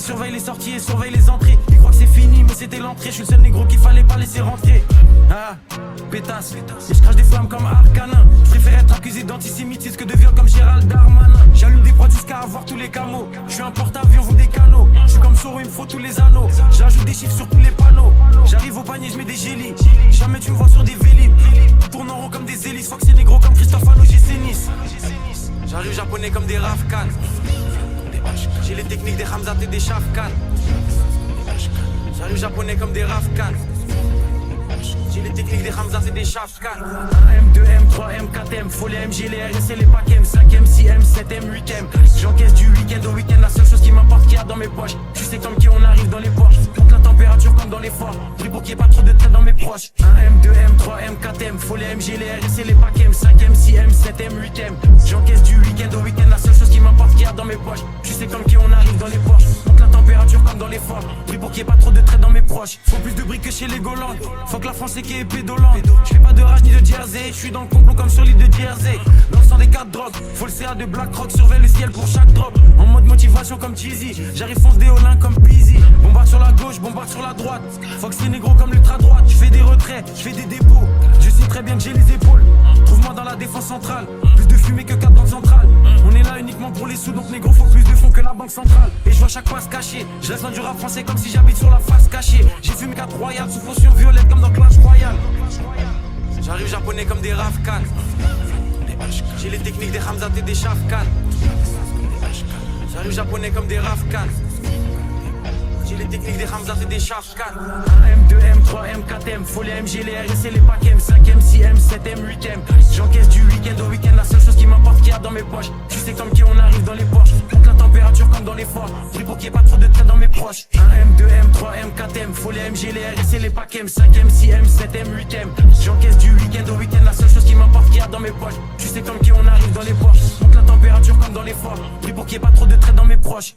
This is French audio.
surveille les sorties et surveille les entrées. Ils croient que c'est fini mais c'était l'entrée. Je suis le seul négro qu'il fallait pas laisser rentrer. Ah, pétasse, et je crache des flammes comme Arcanin. Je préfère être accusé d'antisémitisme que de viol comme Gérald Darmanin. J'allume des prods jusqu'à avoir tous les camos. Je suis un porte-avions, vous des canaux. Je suis comme Soro, il me faut tous les anneaux. J'ajoute des chiffres sur tous les panneaux. J'arrive au panier, je mets des gélis. Jamais tu me vois sur des vélib. Tourne en rond comme des hélices. Fox c'est négro comme Christophe Allo, j'ai Nice. J'arrive japonais comme des Rafkan. J'ai les techniques des Hamzat et des Shafkan. J'arrive japonais comme des Rafkan. J'ai les techniques des Hamzat et des Shafkan. M2, M3, M4, M, faut les MG, les RS et les packs M, 5M, 6M, 7M, 8M. J'encaisse du week-end au week-end, la seule chose qui m'importe qu'il y a dans mes poches. Tu sais comme qui on arrive dans les Porsche. Compte la température comme dans les forts. Pris pour qu'il n'y ait pas trop de traits dans mes proches. M2, M3, M4, M, faut les MG, les RS et les packs M, 5M, 6M, 7M, 8M. J'encaisse du week-end au week-end, la seule chose qui m'importe qu'il y a dans mes poches. Tu sais comme qui on arrive dans les Porsche. Compte la température comme dans les forts. Pris pour qu'il n'y ait pas trop de traits dans mes proches. Faut plus de briques que chez les Golands. Faut que la France est qui est pédolante. Je fais pas de rage ni de jersey. Je suis dans le complot comme sur l'île de Jersey. Dans le sang des cartes drogues. Faut le CA de Black Rock. Surveille le ciel pour chaque drop. En mode motivation comme Cheesy. J'arrive fonce des Olins comme Peasy. Bombarde sur la gauche, bombarde sur la droite. Faut que c'est négro comme l'ultra droite. Je fais des retraits, je fais des dépôts. Je sais très bien que j'ai les épaules. Trouve-moi dans la défense centrale. Plus de fumée que 4 banques centrales. On est là uniquement pour les sous. Donc négro faut plus de fonds que la banque centrale. Et je vois chaque fois se cacher. Je reste dans du rap français comme si j'habite sur la face cachée. J'ai fumé 4 royales sous potion violette comme dans Clash Royale. J'arrive japonais comme des Rafkan. J'ai les techniques des Hamzat et des Shafkan. J'arrive japonais comme des Rafkan. J'ai les techniques des Hamzat et des Shafkan. M2, M3, M4, M, faut les MG, les RS et les packs M, 5M, 6M, 7M, 8M. J'encaisse du week-end au week-end, la seule chose qui m'importe qu'il y a dans mes poches. Tu sais comme qui on arrive dans les Porsche. Compte la température comme dans les forts. Pris pour qu'il n'y ait pas trop de traits dans mes proches. M2, M3, M4, M, faut les MG, les RS et les packs M, 5M, 6M, 7M, 8M. J'encaisse du week-end au week-end, la seule chose qui m'importe qu'il y a dans mes poches. Tu sais comme qui on arrive dans les Porsche. Compte la température comme dans les forts. Pris pour qu'il n'y ait pas trop de traits dans mes proches.